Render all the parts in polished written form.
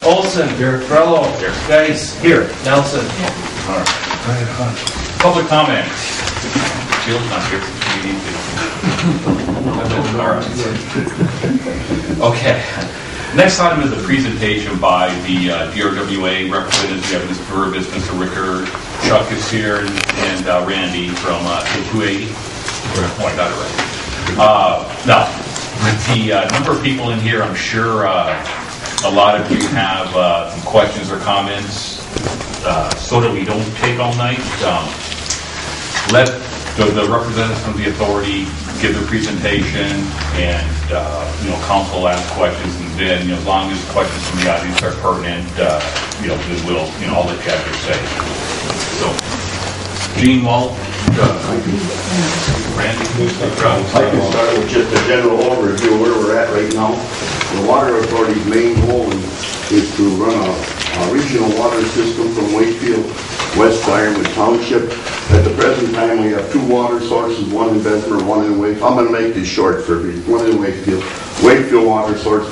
Olson. Here. Grello. Here. Geis. Here. Nelson. Here. All right. Public comment. Jill's not here. You need to. All right. Okay. Next item is a presentation by the DRWA representatives. We have Mr. Burbis, Mr. Ricker, Chuck is here, and Randy from 280. Oh, I got it right. Now, the number of people in here, I'm sure a lot of you have some questions or comments, so that we don't take all night. Let the representatives from the authority give their presentation, and council ask questions, and then as long as questions from the audience are pertinent, we'll I'll let you have your say. So, Gene Wall, Randy, I can start with just a general overview of where we're at right now. The Water Authority's main goal is to run a regional water system from Wakefield west to Ironwood Township. At the present time, we have two water sources, one in Bessemer, one in Wakefield. I'm going to make this short for you. One in Wakefield. Wakefield water source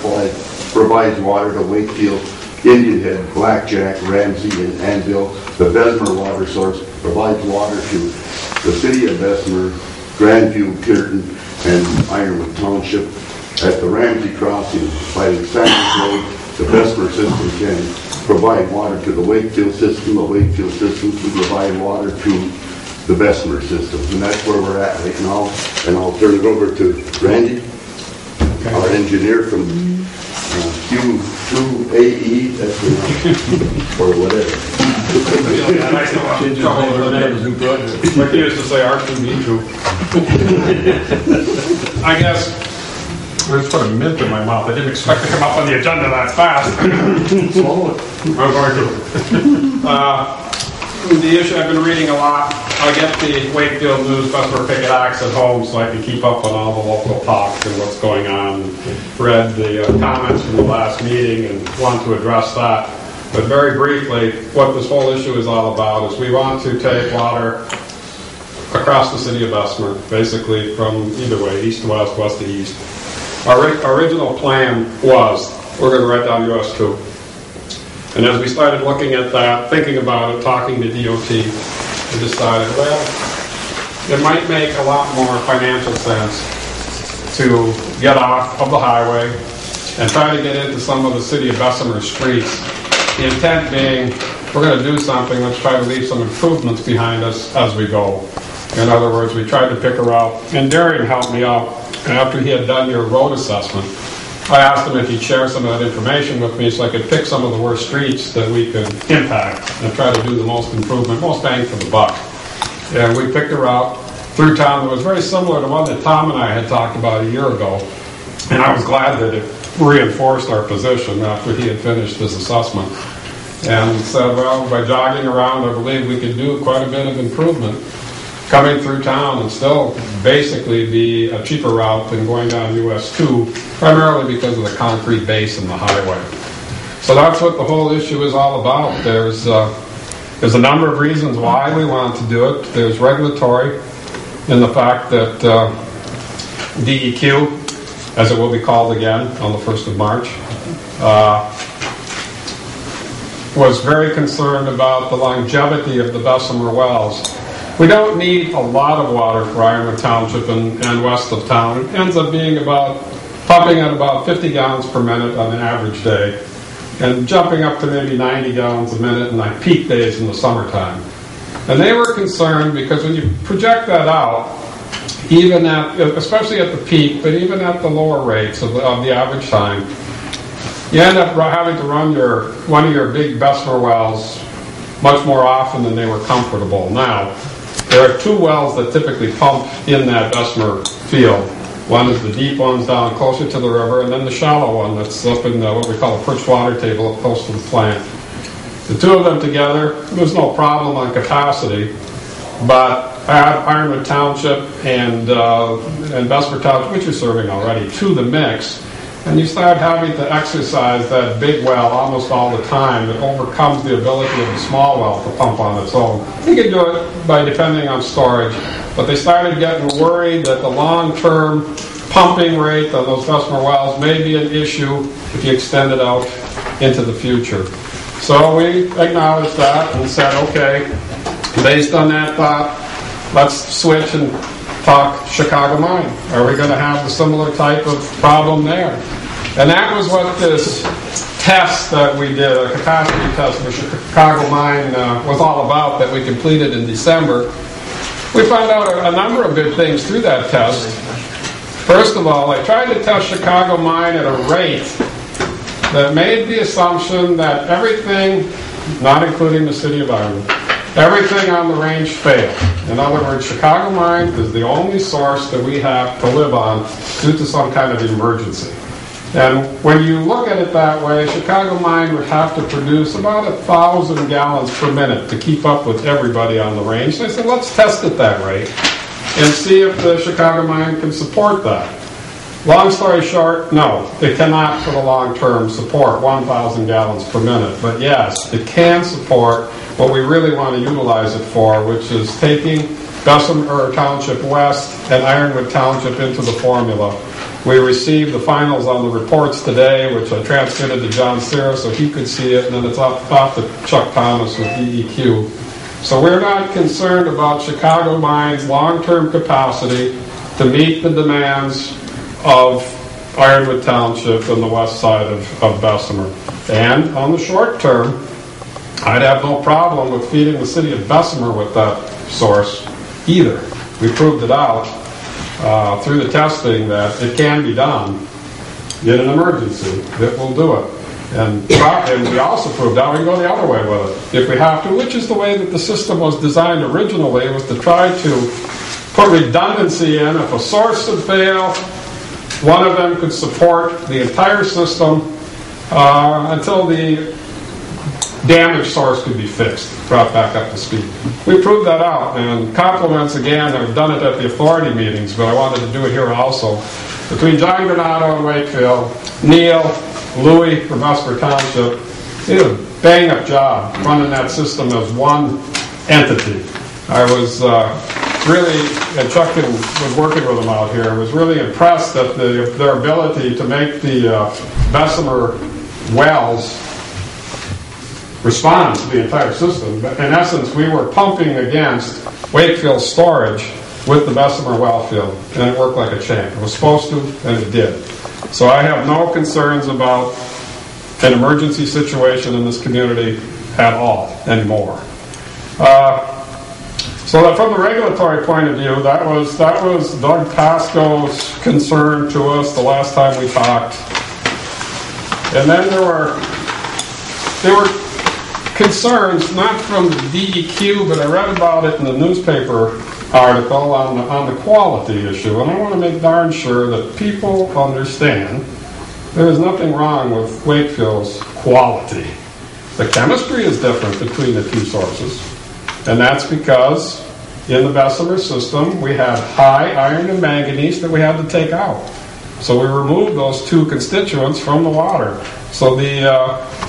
provides water to Wakefield, Indian Head, Blackjack, Ramsey, and Anvil. The Bessemer water source provides water to the city of Bessemer, Grandview, Kirton, and Ironwood Township. At the Ramsey crossing by the Sanders Road, the Bessemer system can provide water to the Wakefield system. The Wakefield system can provide water to the Bessemer system. And that's where we're at right now. And I'll turn it over to Randy, our engineer from Q2AE, or whatever. Like you used to say, R2D2. I guess I just put a mint in my mouth. I didn't expect to come up on the agenda that fast. Swallow it. I'm going to. The issue, I've been reading a lot. I get the Wakefield News, Bessemer Picket Axe at home so I can keep up on all the local talks and what's going on. Read the comments from the last meeting and want to address that. But very briefly, what this whole issue is all about is we want to take water across the city of Bessemer, basically from either way, east to west, west to east. Our original plan was we're going to write down US 2. And as we started looking at that, thinking about it, talking to DOT, we decided, well, it might make a lot more financial sense to get off of the highway and try to get into some of the city of Bessemer streets. The intent being, we're going to do something, let's try to leave some improvements behind us as we go. In other words, we tried to pick a route, and Darian helped me out. After he had done your road assessment, I asked him if he'd share some of that information with me so I could pick some of the worst streets that we could impact and try to do the most improvement, most bang for the buck. And we picked a route through town that was very similar to one that Tom and I had talked about a year ago. And I was glad that it reinforced our position after he had finished his assessment. And said, well, by jogging around, I believe we could do quite a bit of improvement coming through town and still basically be a cheaper route than going down US 2, primarily because of the concrete base in the highway. So that's what the whole issue is all about. There's a number of reasons why we want to do it. There's regulatory in the fact that DEQ, as it will be called again on the 1st of March, was very concerned about the longevity of the Bessemer wells. We don't need a lot of water for Ironwood Township and west of town. It ends up being pumping at about 50 gallons per minute on an average day, and jumping up to maybe 90 gallons a minute in like peak days in the summertime. And they were concerned because when you project that out, even especially at the peak, but even at the lower rates of the average time, you end up having to run one of your big Bessemer wells much more often than they were comfortable. Now, there are two wells that typically pump in that Bessemer field. One is the deep ones down closer to the river, and then the shallow one that's up in what we call a perched water table up close to the plant. The two of them together, there's no problem on capacity, but add Ironwood Township and Bessemer Township, which you're serving already, to the mix, and you start having to exercise that big well almost all the time. It overcomes the ability of the small well to pump on its own. You can do it by depending on storage, but they started getting worried that the long-term pumping rate on those Bessemer wells may be an issue if you extend it out into the future. So we acknowledged that and said, okay, based on that thought, let's switch and talk Chicago Mine. Are we going to have a similar type of problem there? And that was what this test that we did, a capacity test for Chicago Mine, was all about, that we completed in December. We found out a number of good things through that test. First of all, I tried to test Chicago Mine at a rate that made the assumption that everything, not including the city of Ironwood, everything on the range failed. In other words, Chicago Mine is the only source that we have to live on due to some kind of emergency. And when you look at it that way, Chicago Mine would have to produce about 1,000 gallons per minute to keep up with everybody on the range. So I said, let's test it that rate and see if the Chicago Mine can support that. Long story short, no, it cannot for the long term support 1,000 gallons per minute. But yes, it can support what we really want to utilize it for, which is taking Bessemer Township West and Ironwood Township into the formula. We received the finals on the reports today, which I transmitted to John Serra so he could see it, and then it's off to Chuck Thomas with DEQ. So we're not concerned about Chicago Mine's long-term capacity to meet the demands of Ironwood Township and the west side of Bessemer. And on the short term, I'd have no problem with feeding the city of Bessemer with that source either. We proved it out through the testing that it can be done in an emergency. It will do it. And we also proved out we can go the other way with it if we have to, which is the way that the system was designed originally, was to try to put redundancy in. If a source would fail, one of them could support the entire system until the damaged source could be fixed, brought back up to speed. We proved that out, and compliments again. I've done it at the authority meetings, but I wanted to do it here also. Between John Granado and Wakefield, Neil, Louis from Bessemer Township, they did a bang-up job running that system as one entity. I was really, and Chuck was working with them out here, I was really impressed at their ability to make the Bessemer wells respond to the entire system. But in essence, we were pumping against Wakefield storage with the Bessemer well field, and it worked like a champ. It was supposed to, and it did. So I have no concerns about an emergency situation in this community at all anymore. So that from the regulatory point of view, that was Doug Pascoe's concern to us the last time we talked. And then there were concerns, not from the DEQ, but I read about it in the newspaper article on the quality issue. And I want to make darn sure that people understand there is nothing wrong with Wakefield's quality. The chemistry is different between the two sources, and that's because in the Bessemer system we had high iron and manganese that we had to take out. So we removed those two constituents from the water. So the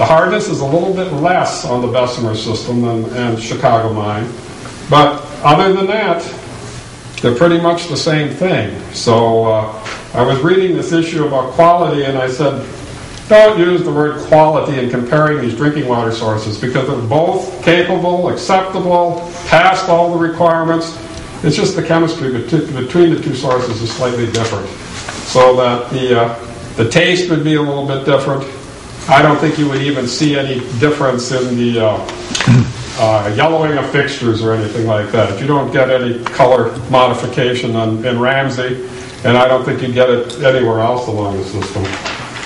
hardness is a little bit less on the Bessemer system than Chicago Mine. But other than that, they're pretty much the same thing. So I was reading this issue about quality, and I said, don't use the word quality in comparing these drinking water sources, because they're both capable, acceptable, passed all the requirements. It's just the chemistry between the two sources is slightly different. So that the taste would be a little bit different. I don't think you would even see any difference in the yellowing of fixtures or anything like that. You don't get any color modification in Ramsey, and I don't think you get it anywhere else along the system.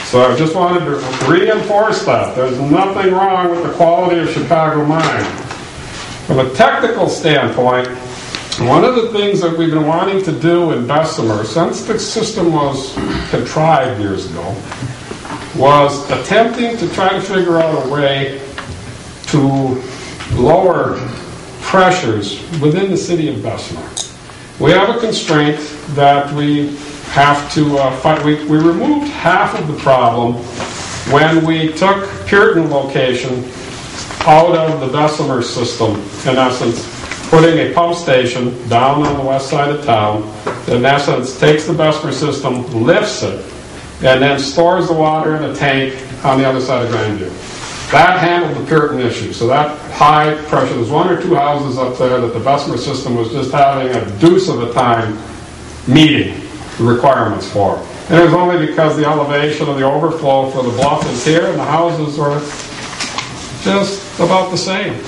So I just wanted to reinforce that. There's nothing wrong with the quality of Chicago Mine. From a technical standpoint, one of the things that we've been wanting to do in Bessemer since the system was contrived years ago was attempting to try to figure out a way to lower pressures within the city of Bessemer. We have a constraint that we have to fight. We removed half of the problem when we took Puritan location out of the Bessemer system, in essence, putting a pump station down on the west side of town, in essence, takes the Bessemer system, lifts it, and then stores the water in a tank on the other side of Grandview. That handled the Puritan issue. So that high pressure, there's one or two houses up there that the Bessemer system was just having a deuce of a time meeting the requirements for. And it was only because the elevation of the overflow for the bluff is here and the houses were just about the same.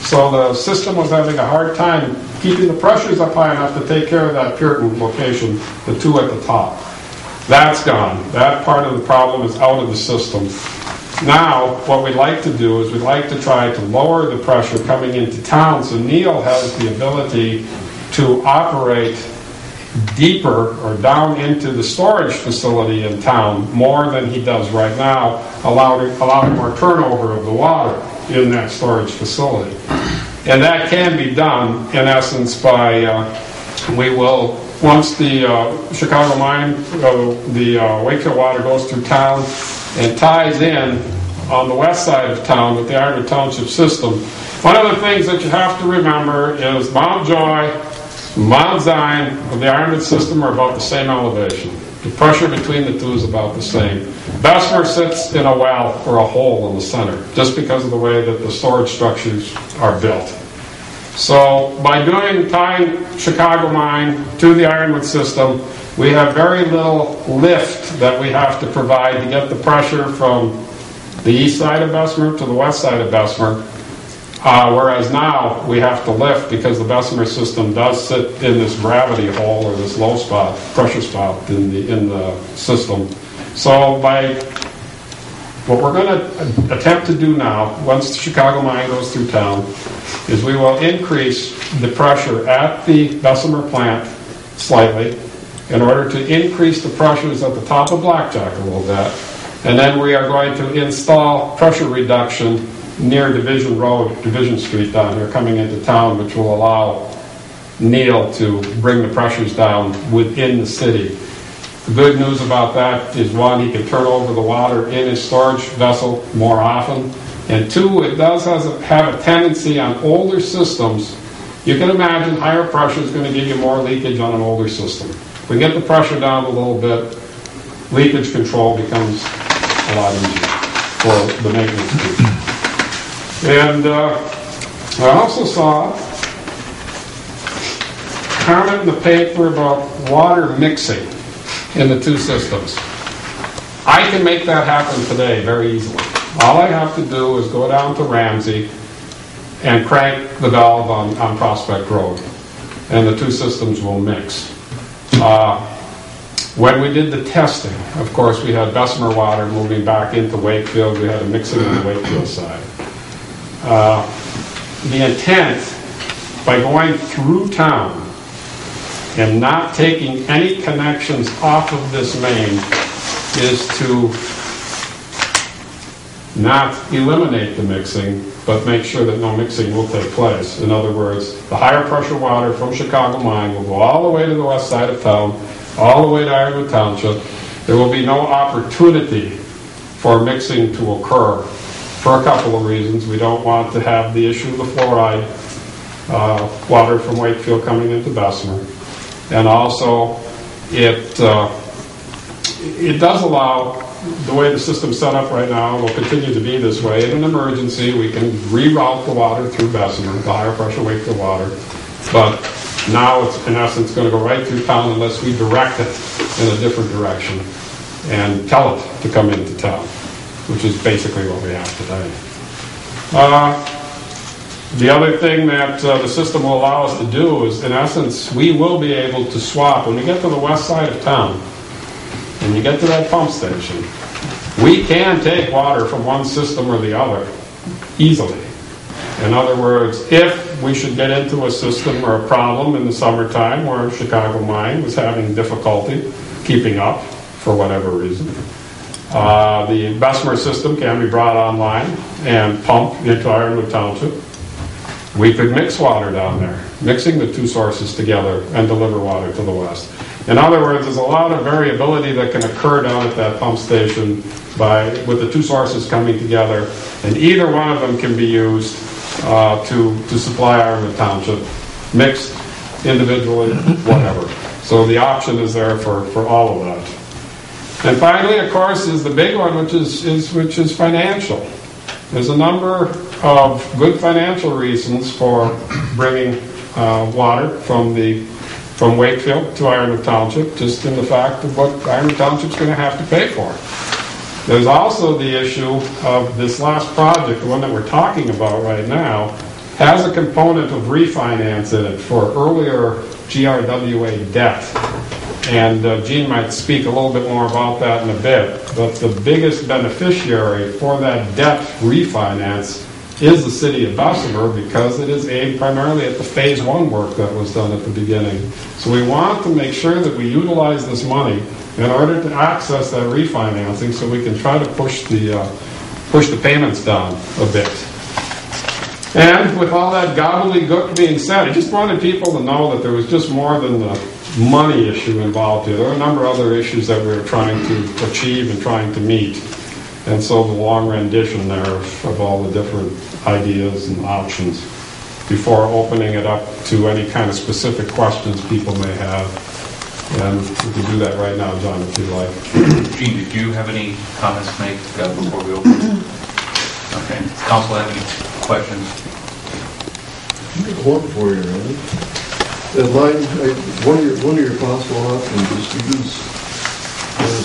So the system was having a hard time keeping the pressures up high enough to take care of that Puritan location, the two at the top. That's gone. That part of the problem is out of the system. Now, what we'd like to do is we'd like to try to lower the pressure coming into town so Neil has the ability to operate deeper or down into the storage facility in town more than he does right now, allowing more turnover of the water in that storage facility. And that can be done, in essence, by, we will, once the Chicago mine, the Wakefield water goes through town and ties in on the west side of town with the Ironwood Township system. One of the things that you have to remember is Mount Joy, Mount Zion, and the Ironwood system are about the same elevation. The pressure between the two is about the same. Bessemer sits in a well or a hole in the center, just because of the way that the storage structures are built. So by tying Chicago mine to the Ironwood system, we have very little lift that we have to provide to get the pressure from the east side of Bessemer to the west side of Bessemer. Whereas now we have to lift because the Bessemer system does sit in this gravity hole or this low spot, pressure spot in the system. So by what we're going to attempt to do now, once the Chicago mine goes through town, is we will increase the pressure at the Bessemer plant slightly in order to increase the pressures at the top of Blackjack a little bit. And then we are going to install pressure reduction near Division Road, Division Street down here coming into town, which will allow Neil to bring the pressures down within the city. The good news about that is, one, he can turn over the water in his storage vessel more often, and two, it does have a tendency on older systems. You can imagine higher pressure is going to give you more leakage on an older system. If we get the pressure down a little bit, leakage control becomes a lot easier for the maintenance people. And I also saw a comment in the paper about water mixing in the two systems. I can make that happen today very easily. All I have to do is go down to Ramsey and crank the valve on Prospect Road, and the two systems will mix. When we did the testing, of course, we had Bessemer water moving back into Wakefield. We had a mixing on the Wakefield side. The intent, by going through town and not taking any connections off of this main, is to not eliminate the mixing, but make sure that no mixing will take place. In other words, the higher pressure water from Chicago mine will go all the way to the west side of town, all the way to Ironwood Township. There will be no opportunity for mixing to occur for a couple of reasons. We don't want to have the issue of the fluoride water from Wakefield coming into Bessemer. And also, it does allow, the way the system's set up right now, will continue to be this way. In an emergency, we can reroute the water through Bessemer, the higher pressure Wakefield water. But now it's, in essence, going to go right through town unless we direct it in a different direction and tell it to come into town, which is basically what we have today. The other thing that the system will allow us to do is, in essence, we will be able to swap. When we get to the west side of town and you get to that pump station, we can take water from one system or the other easily. In other words, if we should get into a system or a problem in the summertime where Chicago mine was having difficulty keeping up for whatever reason, the Bessemer system can be brought online and pumped into Ironwood Township. We could mix water down there, mixing the two sources together and deliver water to the west. In other words, there's a lot of variability that can occur down at that pump station with the two sources coming together, and either one of them can be used to supply Ironwood Township, mixed individually, whatever. So the option is there for all of that. And finally, of course, is the big one, which is financial. There's a number of good financial reasons for bringing water from Wakefield to Ironwood Township, just in the fact of what Ironwood Township's going to have to pay for. There's also the issue of this last project, the one that we're talking about right now, has a component of refinance in it for earlier GRWA debt. And Gene might speak a little bit more about that in a bit. But the biggest beneficiary for that debt refinance is the city of Bessemer, because it is aimed primarily at the phase one work that was done at the beginning. So we want to make sure that we utilize this money in order to access that refinancing, so we can try to push the payments down a bit. And with all that gobbledygook being said, I just wanted people to know that there was just more than the money issue involved here. There are a number of other issues that we were trying to achieve and trying to meet. And so the long rendition there of all the different ideas and options before opening it up to any kind of specific questions people may have. And we can do that right now, John, if you like. Gene, did you have any comments to make before we open? Okay. Does council have any questions? One for you, Randy. The line, one of your possible options is to use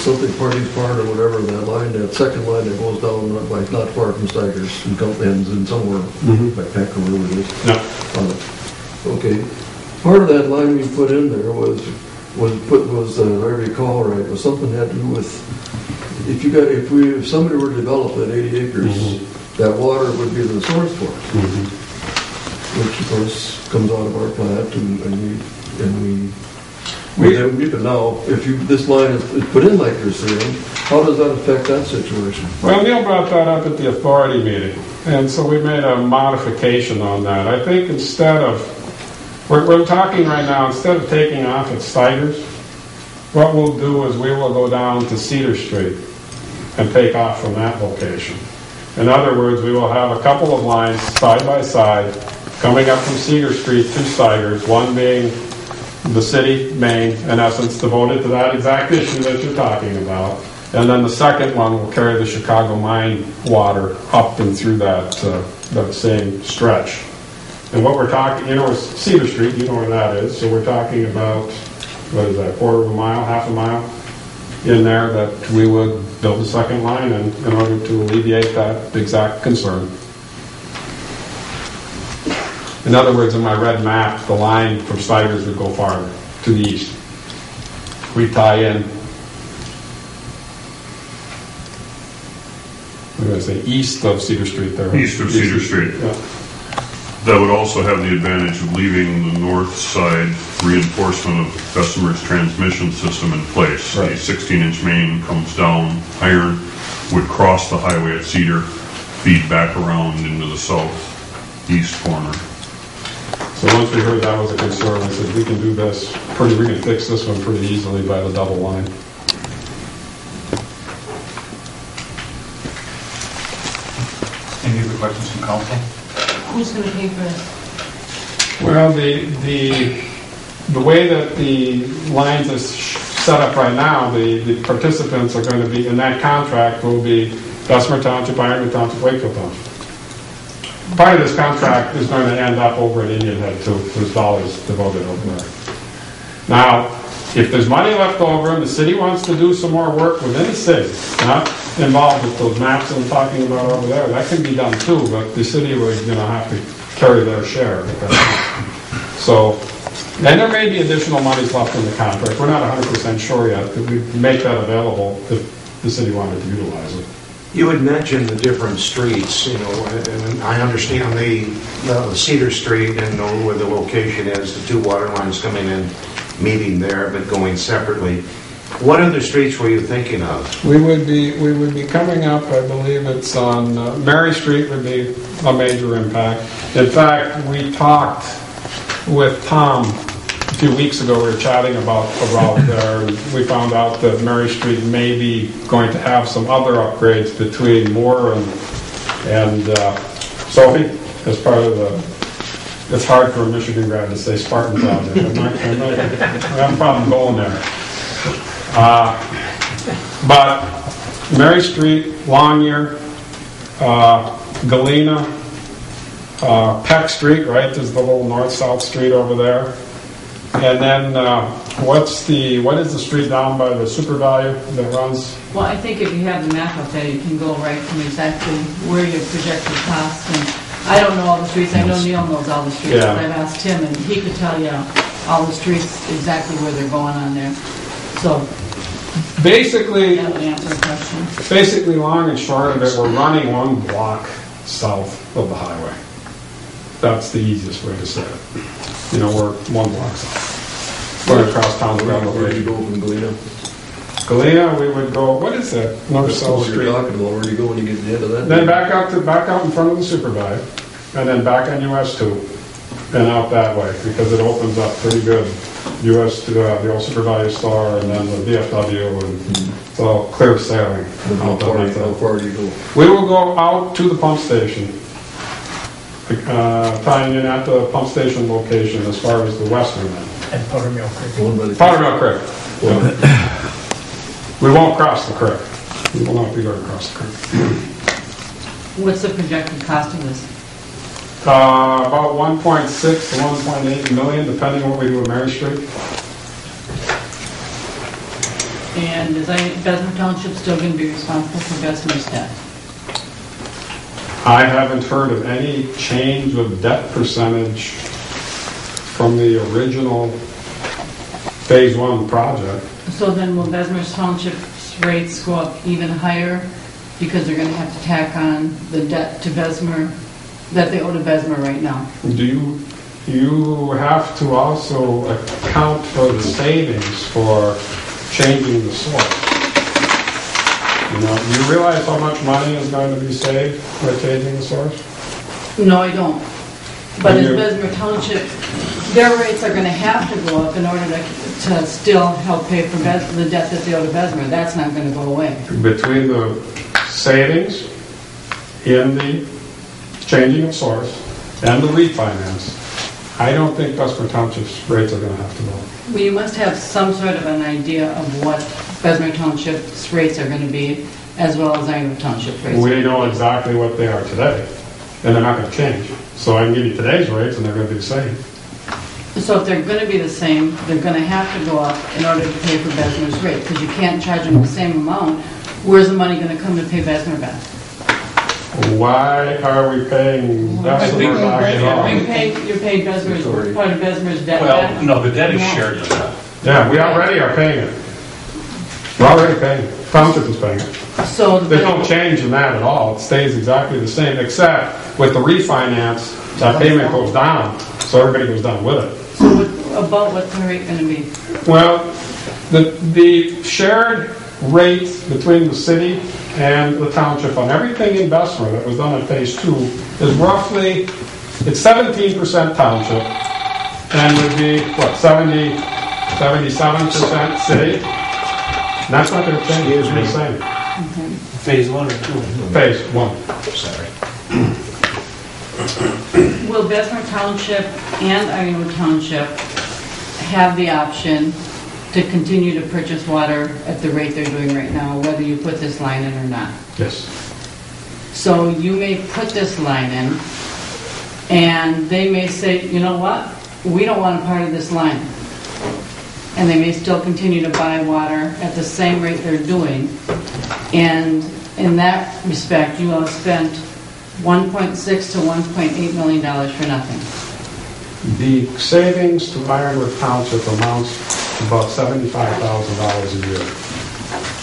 something Party's Part or whatever, that line, that second line that goes down like not far from Stigers and ends in somewhere like Peck or wherever it is. No. Okay. Part of that line we put in there was if I recall right, was something had to do with if somebody were to develop that 80 acres, that water would be the source for it. Which of course comes out of our plant, and but now, if this line is put in like you're saying, how does that affect that situation? Well, Neil brought that up at the authority meeting, and so we made a modification on that. I think instead of, we're talking right now, instead of taking off at Stigers, what we'll do is we will go down to Cedar Street and take off from that location. In other words, we will have a couple of lines side by side coming up from Cedar Street to Stigers, one being the city main, in essence, devoted to that exact issue that you're talking about. And then the second one will carry the Chicago mine water up and through that same stretch. And what we're talking, Cedar Street, you know where that is, so we're talking about, what is that, quarter of a mile, half a mile in there that we would build a second line in order to alleviate that exact concern. In other words, in my red map, the line from Stigers would go farther to the east. We tie in, what did I say, east of Cedar Street there. East of Cedar Street. Yeah. That would also have the advantage of leaving the north side reinforcement of Bessemer's transmission system in place. Right. A 16-inch main comes down, iron would cross the highway at Cedar, feed back around into the southeast corner. So once we heard that was a concern, I said, we can do this, we can fix this one pretty easily by the double line. Any other questions from council? Who's going to pay for this? Well, the way that the lines are set up right now, the participants are going to be, in that contract will be Bessemer Township, Ironwood Township, Wakefield Township. Part of this contract is going to end up over at Indian Head too. There's dollars devoted over there. Now, if there's money left over and the city wants to do some more work within the city, not involved with those maps I'm talking about over there, that can be done too, but the city would have to carry their share. So, and there may be additional monies left in the contract. We're not 100% sure yet, but we make that available if the city wanted to utilize it. You had mentioned the different streets, and I understand the Cedar Street and know where the location is, the two water lines coming in, meeting there, but going separately. What other streets were you thinking of? We would be coming up, I believe it's on Mary Street would be a major impact. In fact, we talked with Tom a few weeks ago. We were chatting about the route there, and we found out that Mary Street may be going to have some other upgrades between Moore and Sophie as part of the. It's hard for a Michigan grad to say Spartan project. I have a problem going there. But Mary Street, Longyear, Galena, Peck Street, right, there's the little north-south street over there. And then, what is the street down by the Super Value that runs? Well, I think if you have the map up there, you can go right from exactly where your projected costs. And I don't know all the streets. I know Neil knows all the streets. Yeah. But I've asked him, and he could tell you all the streets, exactly where they're going on there. So Basically, that would answer the question. basically, long and short of it, we're running one block south of the highway. That's the easiest way to say it. You know, we're one block south. Going across town to Where do you Galena. go from Galena? Galena, we would go, what is that? North-south What you're street. talking about, where do you go when you get to the end of that? Then back out in front of the Super Value, and then back on US 2, and out that way, because it opens up pretty good. US to the old Super Value store, and then the VFW, and it's all clear sailing. How far do you go? We will go out to the pump station, tying in at the pump station location as far as the western end. One by the- Powder Mill Creek. We won't cross the creek. We will not be going across the creek. What's the projected cost of this? About 1.6 to 1.8 million, depending on what we do with Mary Street. And is Bessemer Township still going to be responsible for Bessemer's debt? I haven't heard of any change of debt percentage from the original Phase 1 project. So then will Bessemer Township's rates go up even higher because they're going to have to tack on the debt to Bessemer that they owe to Bessemer right now? Do you have to also account for the savings for changing the source? You know, do you realize how much money is going to be saved by changing the source? No, I don't. But And as you- Bessemer Township, their rates are going to have to go up in order to still help pay for the debt that they owe to Bessemer. That's not going to go away. Between the savings in the changing of source and the refinance, I don't think Bessemer Township's rates are going to have to go up. Well, you must have some sort of an idea of what Bessemer Township's rates are going to be, as well as Ironwood Township's rates. We know exactly what they are today, and they're not going to change. So I can give you today's rates, and they're going to be the same. So if they're going to be the same, they're going to have to go up in order to pay for Bessemer's rate, because you can't charge them the same amount. Where's the money going to come to pay Bessemer back? Why are we paying Bessemer back at all? You're paying Bessemer's, part of Bessemer's debt Well, back? no, the debt is No. shared with them. Yeah, we already are paying it. We're already paying it. Township is paying it. So the There's no change in that at all. It stays exactly the same, except with the refinance, that payment goes down, so everybody goes down with it. So about what's the rate going to be? Well, the shared rate between the city and the township on everything in Bessemer that was done in Phase 2 is roughly, it's 17% township, and would be, what, 77% city? And that's not going to change, it's the same. Phase 1 or 2? Phase 1. Will Bessemer Township and Ironwood Township have the option to continue to purchase water at the rate they're doing right now, whether you put this line in or not? Yes. So you may put this line in, and they may say, you know what, we don't want a part of this line. And they may still continue to buy water at the same rate they're doing. And in that respect, you will have spent $1.6 to $1.8 million for nothing. The savings to Ironwood Township amounts to about $75,000 a year.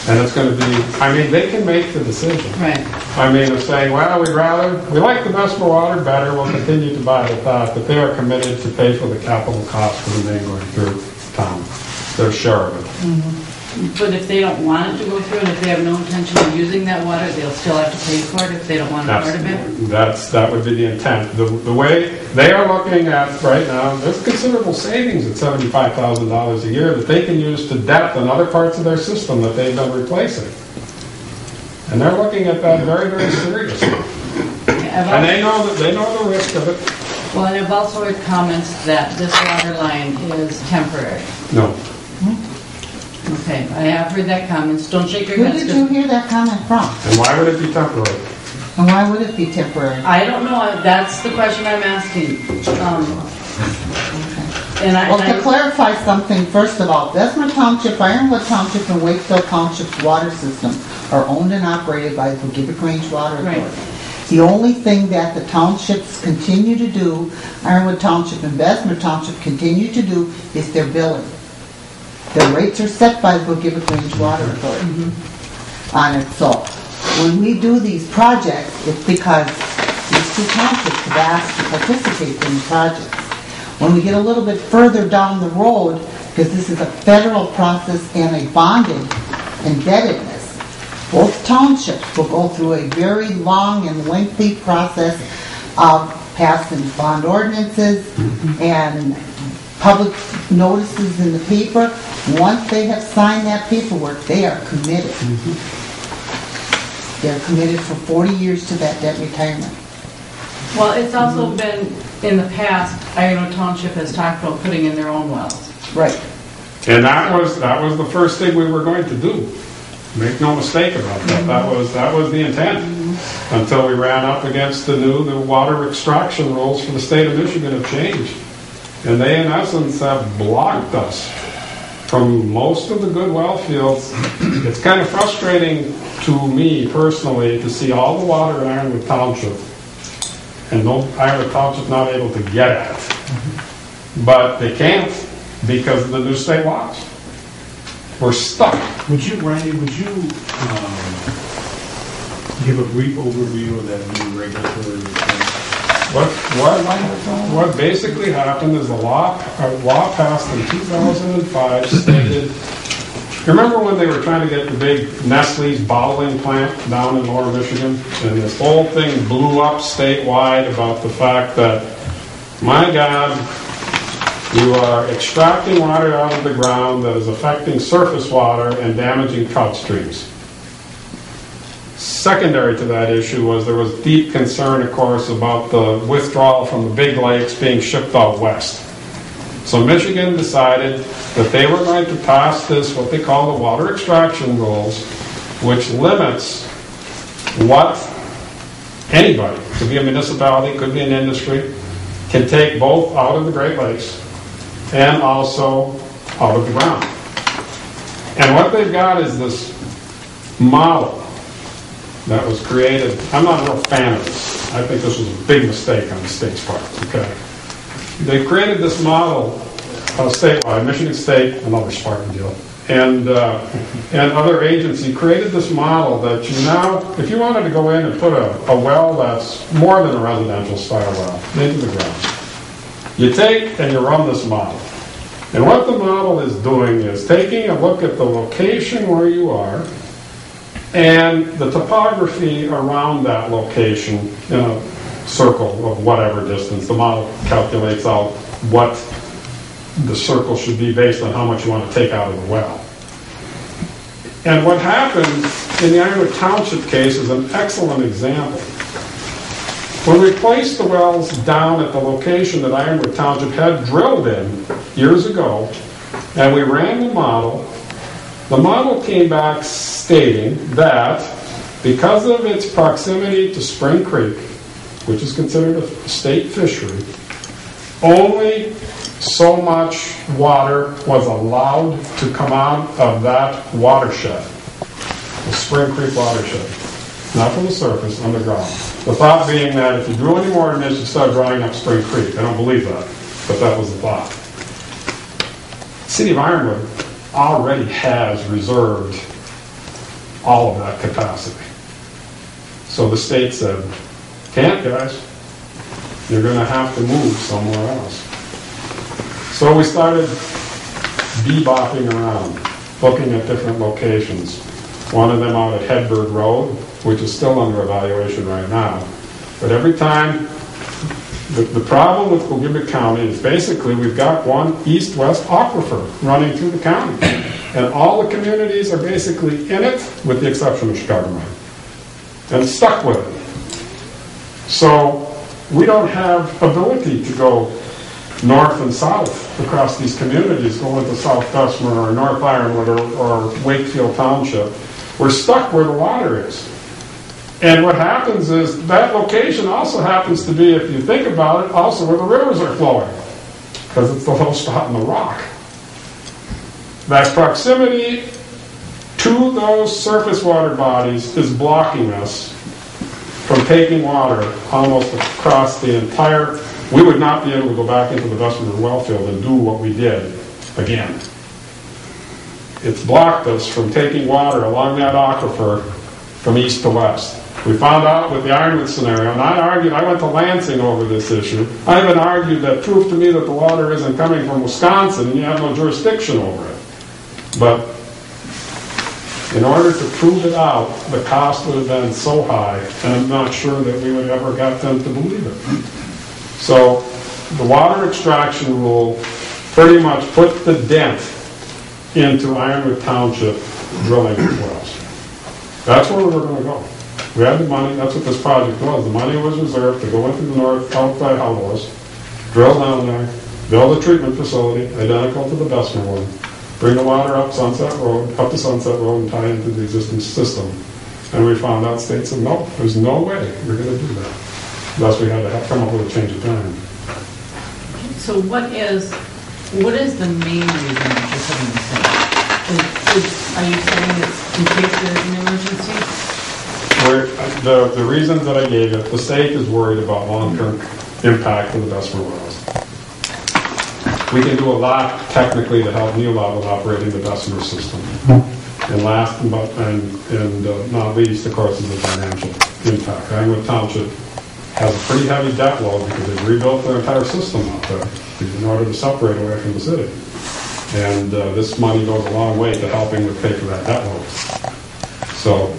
And it's going to be, I mean, they can make the decision. Right. I mean, of saying, well, we like the Bessemer water better, we'll continue to buy it at that, but they are committed to pay for the capital cost for the main going through town. They're sure of it. But if they don't want it to go through, and if they have no intention of using that water, they'll still have to pay for it if they don't want a part of it? That would be the intent. The way they are looking at right now, there's considerable savings at $75,000 a year that they can use to depth in other parts of their system that they've been replacing. And they're looking at that very, very seriously. And they know the risk of it. Well, and I've also heard comments that this water line is temporary. No. Okay, I have heard that comment. Don't shake your Who head. did you hear that comment from? And why would it be temporary? And why would it be temporary? I don't know. That's the question I'm asking. And Well, to clarify something, first of all, Bessemer Township, Ironwood Township, and Wakefield Township's water system are owned and operated by the Gibbet Range Water Authority. Right. The only thing that the townships continue to do, Ironwood Township and Bessemer Township continue to do, is their billing. Their rates are set by the Gibbet Range Water Authority on it. So when we do these projects, it's because these two townships have asked to participate in the projects. When we get a little bit further down the road, because this is a federal process and a bonded indebtedness, both townships will go through a very long and lengthy process of passing bond ordinances and public notices in the paper. Once they have signed that paperwork, they are committed. They're committed for 40 years to that debt retirement. well, it's also been in the past. Ironwood Township has talked about putting in their own wells. Right. And that was the first thing we were going to do. Make no mistake about that. That was the intent. Until we ran up against the water extraction rules for the state of Michigan have changed. And they, in essence, have blocked us from most of the good well fields. It's kind of frustrating to me personally to see all the water in Ironwood Township and Ironwood Township not able to get at it. But they can't because of the new state laws. We're stuck. Randy, would you give a brief overview of that new regulatory requirement? What basically happened is a law passed in 2005 stated, remember when they were trying to get the big Nestle's bottling plant down in Lower Michigan? And this whole thing blew up statewide about the fact that, my God, you are extracting water out of the ground that is affecting surface water and damaging trout streams. Secondary to that issue was there was deep concern, of course, about the withdrawal from the big lakes being shipped out west. So Michigan decided that they were going to pass this, what they call the water extraction rules, which limits what anybody, could be a municipality, could be an industry, can take both out of the Great Lakes and also out of the ground. And what they've got is this model that was created. I'm not a real fan of this. I think this was a big mistake on the state's part. Okay, they created this model statewide, Michigan State, another Spartan deal, and other agency created this model that you now, if you wanted to go in and put a well that's more than a residential style well into the ground, you take and you run this model. And what the model is doing is taking a look at the location where you are and the topography around that location in a circle of whatever distance. The model calculates out what the circle should be based on how much you want to take out of the well. And what happened in the Ironwood Township case is an excellent example. When we placed the wells down at the location that Ironwood Township had drilled in years ago, and we ran the model came back stating that because of its proximity to Spring Creek, which is considered a state fishery, only so much water was allowed to come out of that watershed, the Spring Creek watershed, not from the surface, underground. The thought being that if you drew any more than this, you start drying up Spring Creek. I don't believe that, but that was the thought. The city of Ironwood already has reserved all of that capacity. So the state said, can't, guys. You're going to have to move somewhere else. So we started bebopping around, looking at different locations. One of them out at Hedberg Road, which is still under evaluation right now. But every time, the problem with Gibbet County is basically we've got one east-west aquifer running through the county. And all the communities are basically in it, with the exception of Chicago, and stuck with it. So we don't have ability to go north and south across these communities, going to South Bessemer or North Ironwood or Wakefield Township. We're stuck where the water is. And what happens is that location also happens to be, if you think about it, also where the rivers are flowing, because it's the low spot in the rock. That proximity to those surface water bodies is blocking us from taking water almost across the entire. We would not be able to go back into the Bessemer well field and do what we did again. It's blocked us from taking water along that aquifer from east to west. We found out with the Ironwood scenario, and I went to Lansing over this issue. I even argued that proof to me that the water isn't coming from Wisconsin and you have no jurisdiction over it. But in order to prove it out, the cost would have been so high, and I'm not sure that we would have ever got them to believe it. So the water extraction rule pretty much put the dent into Ironwood Township drilling wells. That's where we were going to go. We had the money, that's what this project was. The money was reserved to go into the north, out by Howells, drill down there, build a treatment facility identical to the Bessemer one, bring the water up Sunset Road, up to Sunset Road and tie into the existing system. And we found out, state said, no, there's no way we're going to do that. Thus we had to come up with a change of plan. So what is the main reason that you're putting this in? Are you saying it's in case there's an emergency? The reasons that I gave it, the state is worried about long-term impact of the Bessemer wells. We can do a lot technically to help Neil out with operating the Bessemer system. And last and not least, of course, is the financial impact. Ironwood Township has a pretty heavy debt load because they've rebuilt their entire system out there in order to separate away from the city. And this money goes a long way to helping with pay for that debt load. So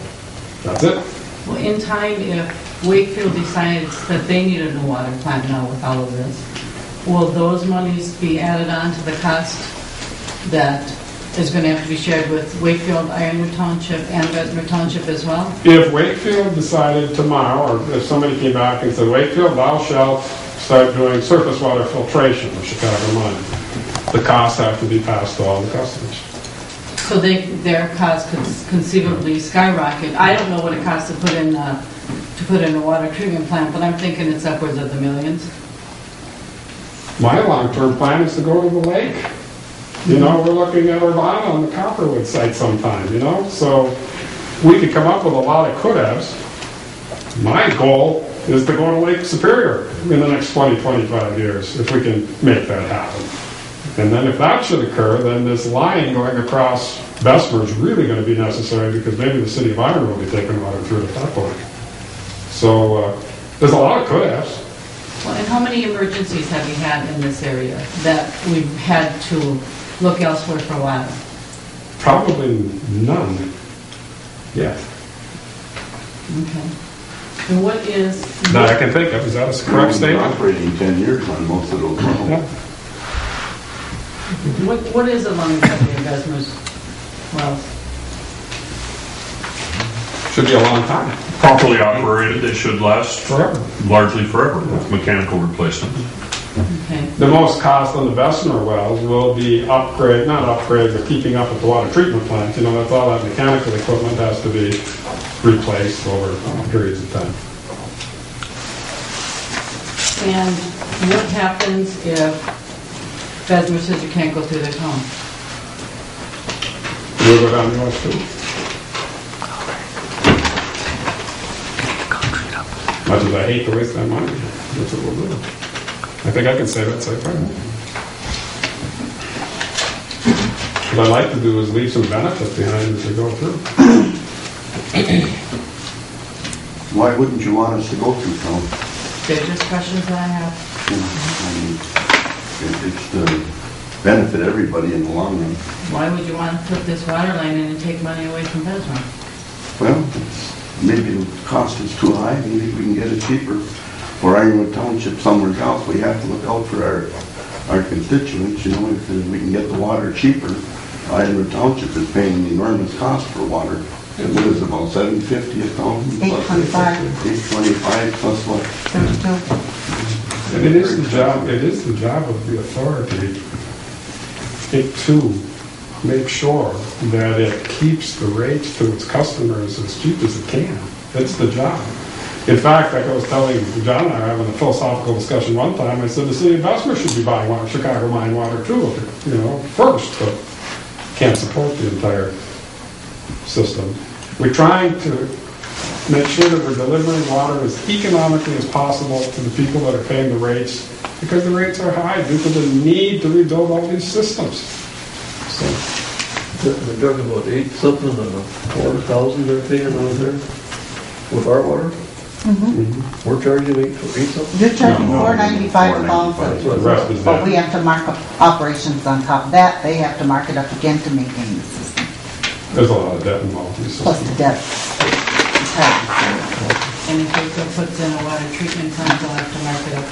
that's it. Well, in time, if Wakefield decides that they need a new water plant now with all of this, will those monies be added on to the cost that is going to have to be shared with Wakefield, Ironwood Township, and Bessemer Township as well? If Wakefield decided tomorrow, or if somebody came back and said, Wakefield, thou shalt start doing surface water filtration with Chicago money, the costs have to be passed to all the customers. So their cost could conceivably skyrocket. I don't know what it costs to put in a water treatment plant, but I'm thinking it's upwards of the millions. My long-term plan is to go to the lake. You know, we're looking at Urbana on the Copperwood site sometime, you know? So we could come up with a lot of could-haves. My goal is to go to Lake Superior in the next 20, 25 years, if we can make that happen. And then if that should occur, then this line going across Bessemer is really going to be necessary because maybe the city of Ironwood will be taking water through at that point. So there's a lot of could-haves. Well, and how many emergencies have you had in this area that we've had to look elsewhere for water? Probably none yet. Okay. And what is... That I can think of. Is that a correct statement? Operating 10 years on most of those wells. Yeah. What is the longevity of Bessemer's wells? Should be a long time. Properly operated, they should last Forever. largely forever with mechanical replacement. Okay. The most cost on the Bessemer wells will be not upgrade, but keeping up with the water treatment plant. You know, that's all that mechanical equipment has to be replaced over periods of time. And what happens if Bessemer says you can't go through their town? We'll go down the West too. Much as I hate to waste that money, that's what we'll do. I think I can say that safe right now. What I'd like to do is leave some benefit behind as we go through. Why wouldn't you want us to go through town? They're just questions that I have. It's to benefit everybody in the long run. Why would you want to put this water line in and take money away from Bessemer? Well, maybe the cost is too high. Maybe we can get it cheaper for Ironwood Township somewhere else. We have to look out for our constituents. You know, if we can get the water cheaper, Ironwood Township is paying an enormous cost for water. And what is it, about $750 a ton? $825. $825 plus what? 32. It is the job of the authority to make sure that it keeps the rates to its customers as cheap as it can. That's the job. In fact, like I was telling John and I were having a philosophical discussion one time, I said the city of Bessemer should be buying water, Chicago mine water too, first, but can't support the entire system. We're trying to make sure that we're delivering water as economically as possible to the people that are paying the rates, because the rates are high due to the need to rebuild all these systems. So, They're talking about 8 something, 4,000 they're paying out there with our water. We're charging 8 something. You're charging $4.95 a pound for the rest is but that. we have to mark up operations on top of that. They have to mark it up again to maintain the system, There's a lot of debt involved in this plus system. the debt. And if Wakefield puts in a water treatment plant, they'll have to mark it up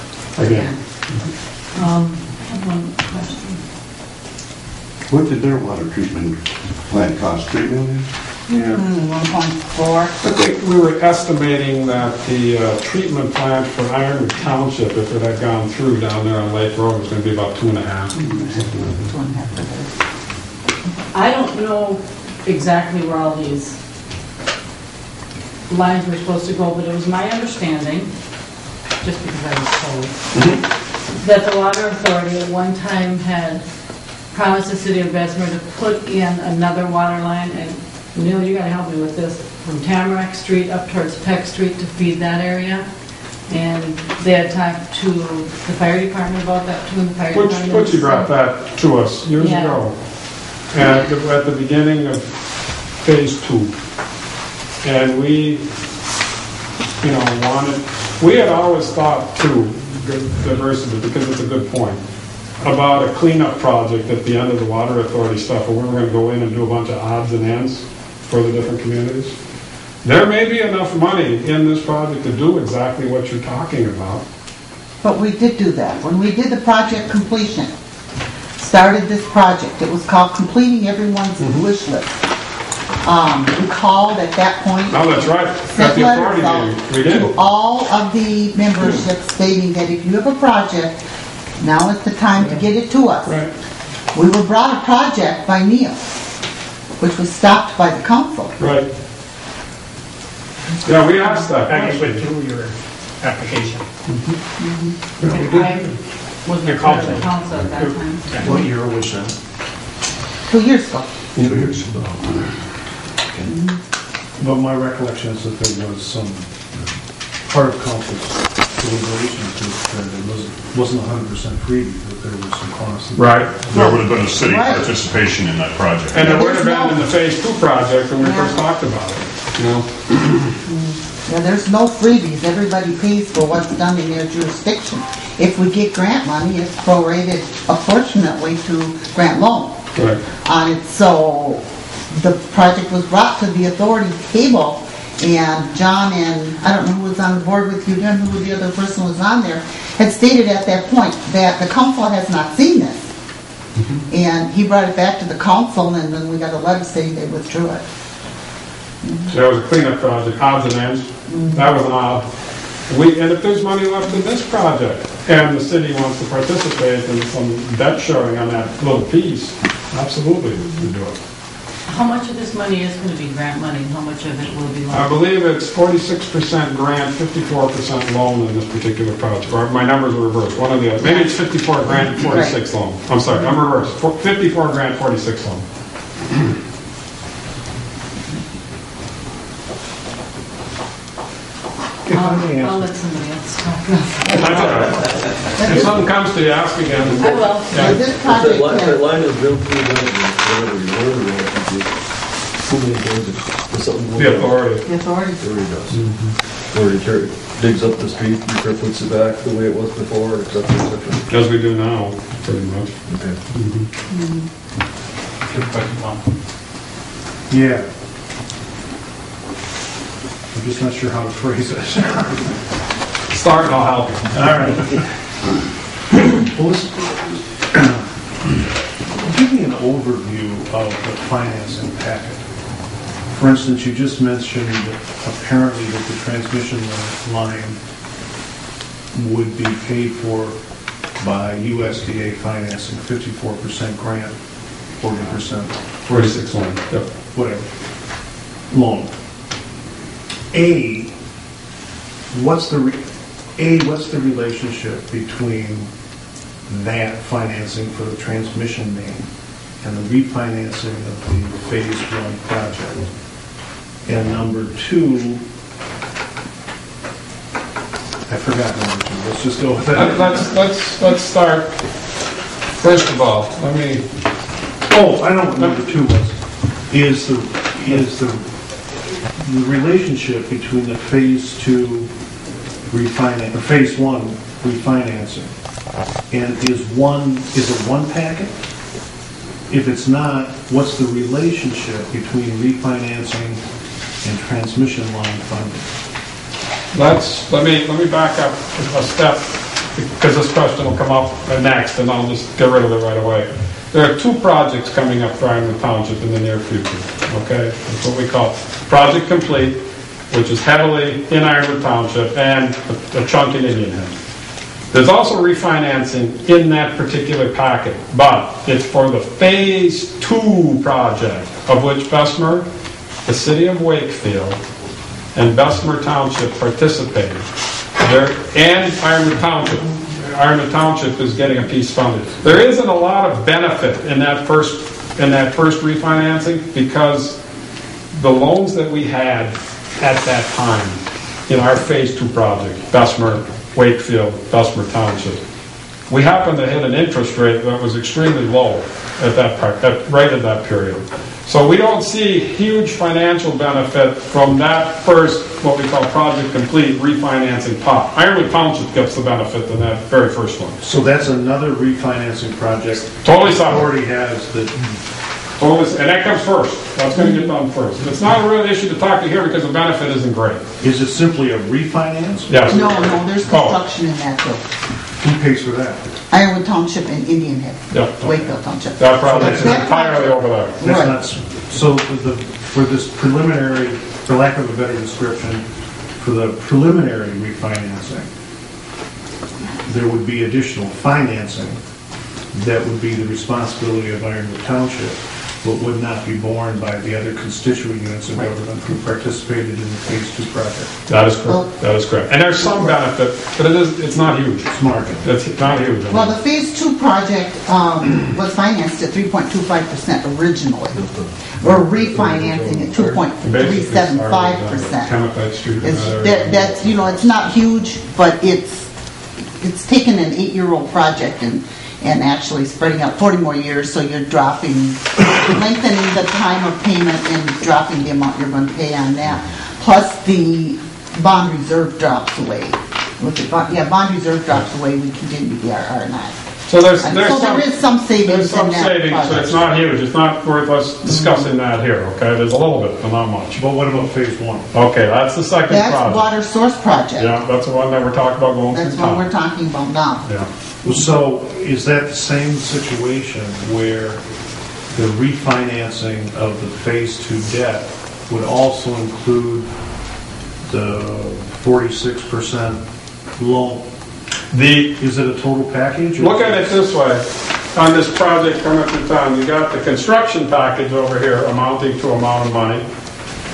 Again. again. I have one question. What did their water treatment plant cost, $3 million? 1.4. I think we were estimating that the treatment plant for Ironwood Township, if it had gone through down there on Lake Road, was going to be about 2.5. I don't know exactly where all these lines were supposed to go, but it was my understanding, just because I was told, that the water authority at one time had promised the city of Bessemer to put in another water line, and Neil, you gotta help me with this, from Tamarack Street up towards Peck Street to feed that area. And they had talked to the fire department about that too, and the fire department. Butchie brought that to us years ago, at the beginning of phase 2. And we had always thought too, diversity, because it's a good point, about a cleanup project at the end of the water authority stuff, where we were going to go in and do a bunch of odds and ends for the different communities. There may be enough money in this project to do exactly what you're talking about. But we did do that. When we did the project completion, started this project, it was called Completing Everyone's Wish List. We called at that point. Oh, that's right. At Sent the authority letters meeting, we did. to all of the membership stating that if you have a project, now is the time to get it to us. Right. We were brought a project by Neil, which was stopped by the council. Right. Yeah, we asked that. I went through your application. I wasn't Your part of council. the council at that time. What year was that? 2 years ago. 2 years ago. But my recollection is that there was some part of council's deliberations that it wasn't 100% free, that there was some costs. Right. There would have been a city Right. participation in that project. And there would have been in the phase 2 project when we first talked about it. Yeah, there's no freebies. Everybody pays for what's done in their jurisdiction. If we get grant money, it's prorated proportionately to grant loan. Right. So the project was brought to the authority table, and John and, I don't know who was on the board with you, then who the other person was on there, had stated at that point that the council has not seen this. And he brought it back to the council, and then we got a letter saying they withdrew it. So that was a cleanup project, odds and ends. That was an odd. And if there's money left in this project, and the city wants to participate in some debt sharing on that little piece, absolutely we do it. How much of this money is going to be grant money, and how much of it will be I loan? believe it's 46% grant, 54% loan in this particular project. Or my numbers are reversed, one or the other. Maybe it's 54 grant, 46 loan. I'm sorry, I'm reversed. 54 grant, 46 loan. I'll let somebody else talk. That's all right. If something comes to you, ask again. I will. So this If project that has, line is built through whatever you want to do, who maintains it? Does something go The down? authority. the authority. Authority does. Authority digs up the street, puts it back the way it was before, et cetera, et cetera. As we do now, pretty much. Okay. Good question, Tom. Yeah. I'm just not sure how to phrase it. Start and I'll help you. All right. Well, give me an overview of the financing packet. For instance, you just mentioned apparently that the transmission line would be paid for by USDA financing, 54% grant, 40%. 46 loan, yep. Whatever, loan. What's the relationship between that financing for the transmission main and the refinancing of the Phase 1 project? And number two, I forgot number two, let's just go with that. Let's start, first of all, let me, Oh, I know what number two was. Is the relationship between the Phase 2 refinance, or Phase 1 refinancing, and is it one packet? If it's not, what's the relationship between refinancing and transmission line funding? let me back up a step, because this question will come up next, and I'll just get rid of it right away. There are two projects coming up for Ironwood Township in the near future, okay? That's what we call Project Complete, which is heavily in Ironwood Township, and a chunk in Indian Head. There's also refinancing in that particular packet, but it's for the Phase 2 project, of which Bessemer, the City of Wakefield, and Bessemer Township participated. And Ironwood Township. Ironwood Township is getting a piece funded. There isn't a lot of benefit in that first refinancing, because the loans that we had at that time in our Phase 2 project, Bessemer, Wakefield, Bessemer Township, we happened to hit an interest rate that was extremely low at that right at that period. So we don't see huge financial benefit from that first, what we call Project Complete refinancing pot. Ironwood Township gets the benefit in that very first one. So that's another refinancing project. Totally separate. Already has the. And that comes first. That's going to get done first. It's not a real issue to talk to here because the benefit isn't great. Is it simply a refinance? Yes. No, there's construction in that too. Who pays for that? Ironwood Township and Indian Head. Yep. Wakefield Township. That project is entirely over there. That's Right. not, so for this preliminary, for lack of a better description, for the preliminary refinancing, there would be additional financing that would be the responsibility of Ironwood Township, but would not be borne by the other constituent units of government who participated in the Phase 2 project. That is correct. That is correct. And there's some benefit, but it's not huge. It's marginal. It's not huge. Well, the Phase 2 project was financed at 3.25% originally. We're refinancing at 2.375%. Chemifed Street. That's, it's not huge, but it's taken an 8-year-old project and actually spreading out 40 more years, so you're lengthening the time of payment and dropping the amount you're going to pay on that. Plus the bond reserve drops away. Bond reserve drops away, we continue the R9. So there is some savings There's some in that savings, but project. it's not huge. It's not worth us discussing that here, okay? There's a little bit, but not much. But what about Phase 1? Okay, that's the second That's project. water source project. Yeah, that's the one that we're talking about going That's through what town. we're talking about now. Yeah. So is that the same situation where the refinancing of the Phase 2 debt would also include the 46% loan? Is it a total package? Look at it this way. On this project coming through town, you got the construction package over here amounting to amount of money,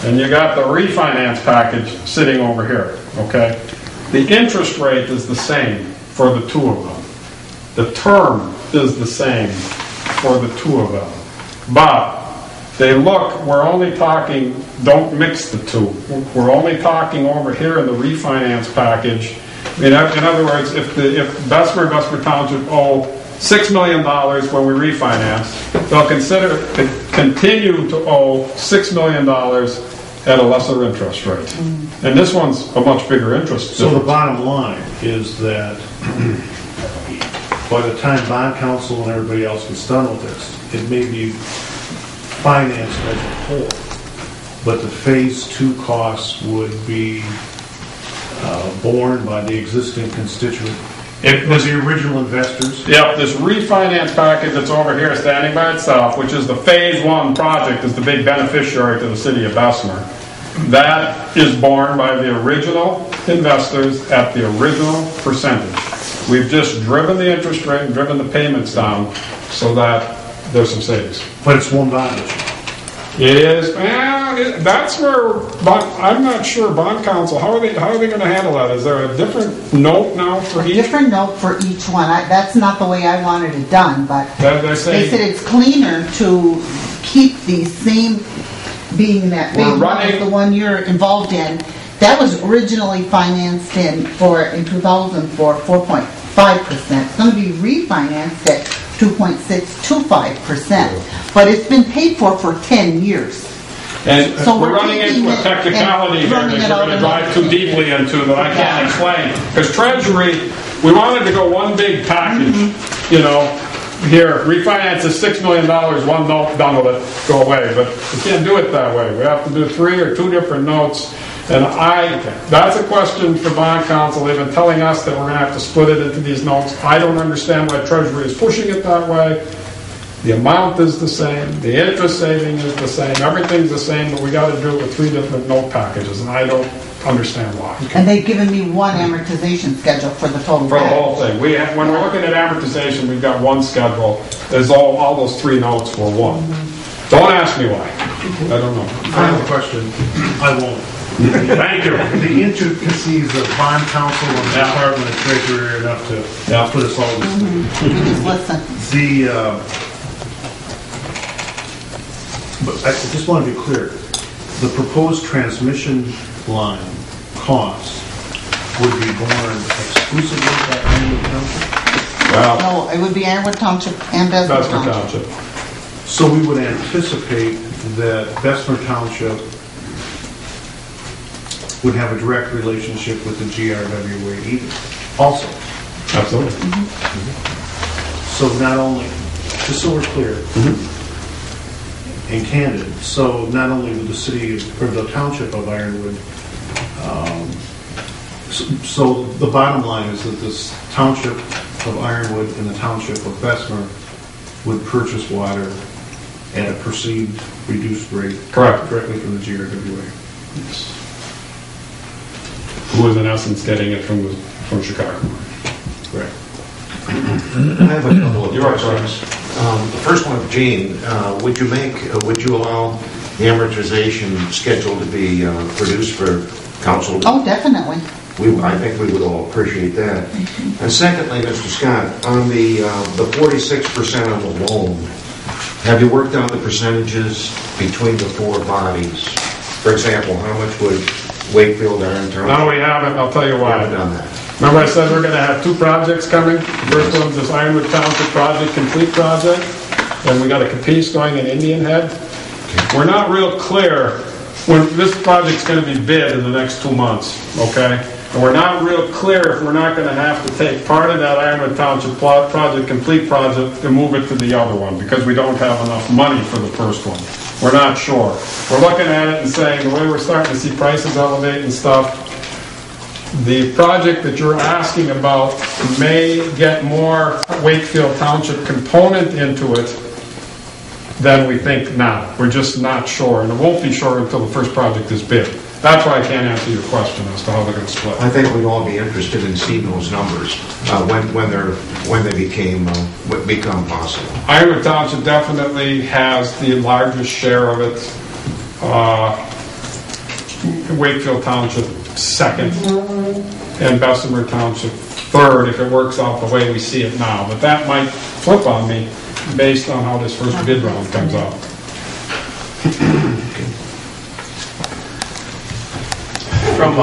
and you got the refinance package sitting over here, okay? The interest rate is the same for the two of them. The term is the same for the two of them. But we're only talking, don't mix the two. We're only talking over here in the refinance package. In other words, if Bessemer Township owe $6 million when we refinance, they'll continue to owe $6 million at a lesser interest rate. And this one's a much bigger interest. So the bottom line is that by the time bond counsel and everybody else gets done with this, it may be financed as a whole, but the Phase 2 costs would be borne by the existing constituent. It was the original investors. Yep, this refinance package that's over here standing by itself, which is the Phase 1 project, is the big beneficiary to the city of Bessemer. That is borne by the original investors at the original percentage. We've just driven the interest rate and driven the payments down so that there's some savings. But it's one bond issue. It is, that's where, I'm not sure, bond counsel, how are they going to handle that? Is there a different note now for A each? different note for each one. That's not the way I wanted it done, but They they say, said it's cleaner to keep the same, being that We're big one running- as the one you're involved in. That was originally financed in 2000 for 4.5%. It's going to be refinanced at 2.625%. But it's been paid for 10 years. and So we're we're running into keeping a it technicality and here running that it we're out going to drive another too deeply into that I can't Yeah. explain. Because Treasury, we wanted to go one big package, you know, here, refinance is $6 million, one note, done with it, go away. But we can't do it that way. We have to do 3 or 2 different notes. And that's a question for bond counsel. They've been telling us that we're going to have to split it into these notes. I don't understand why Treasury is pushing it that way. The amount is the same, the interest saving is the same, everything's the same, but we got to do it with 3 different note packages, and I don't understand why. And they've given me one amortization schedule for the total For the package. whole thing, when we're looking at amortization, we've got one schedule. There's all those 3 notes for one. Don't ask me why. I don't know. I have a question. I won't. Thank you. The intricacies of bond counsel and the Department of Treasury are enough to put us all to sleep. You just listen. But I just want to be clear. The proposed transmission line costs would be borne exclusively by Ironwood Township? Well, No, it would be Ironwood Township and Bessemer Bessemer Township. Township. So we would anticipate that Bessemer Township would have a direct relationship with the GRWA either, also. Absolutely. So not only, just so we're clear, and candid, so not only would the city, or the township of Ironwood, so the bottom line is that this township of Ironwood and the township of Bessemer would purchase water at a perceived reduced rate. Correct. Directly from the GRWA. Who is in essence getting it from Chicago. Correct. I have a couple of You're right, questions. The first one, Gene, would you allow the amortization schedule to be produced for council? Oh, definitely. I think we would all appreciate that. And secondly, Mr. Scott, on the 46% on the loan, have you worked out the percentages between the 4 bodies? For example, how much would Wakefield Iron Township? No, we haven't. I'll tell you We why. haven't done that. Remember I said we're going to have 2 projects coming? First one's this Ironwood Township project, complete project. Then we got a Capiche going in Indian Head. We're not real clear when this project's going to be bid in the next 2 months, okay? And we're not real clear if we're not going to have to take part of that Ironwood Township project, complete project, and move it to the other one because we don't have enough money for the first one. We're not sure. We're looking at it and saying the way we're starting to see prices elevate and stuff, the project that you're asking about may get more Wakefield Township component into it than we think now. We're just not sure, and it won't be sure until the first project is bid. That's why I can't answer your question as to how they're going to split. I think we'd all be interested in seeing those numbers when they become possible. Ironwood Township definitely has the largest share of it. Wakefield Township second, and Bessemer Township third if it works out the way we see it now. But that might flip on me based on how this first bid round comes out. From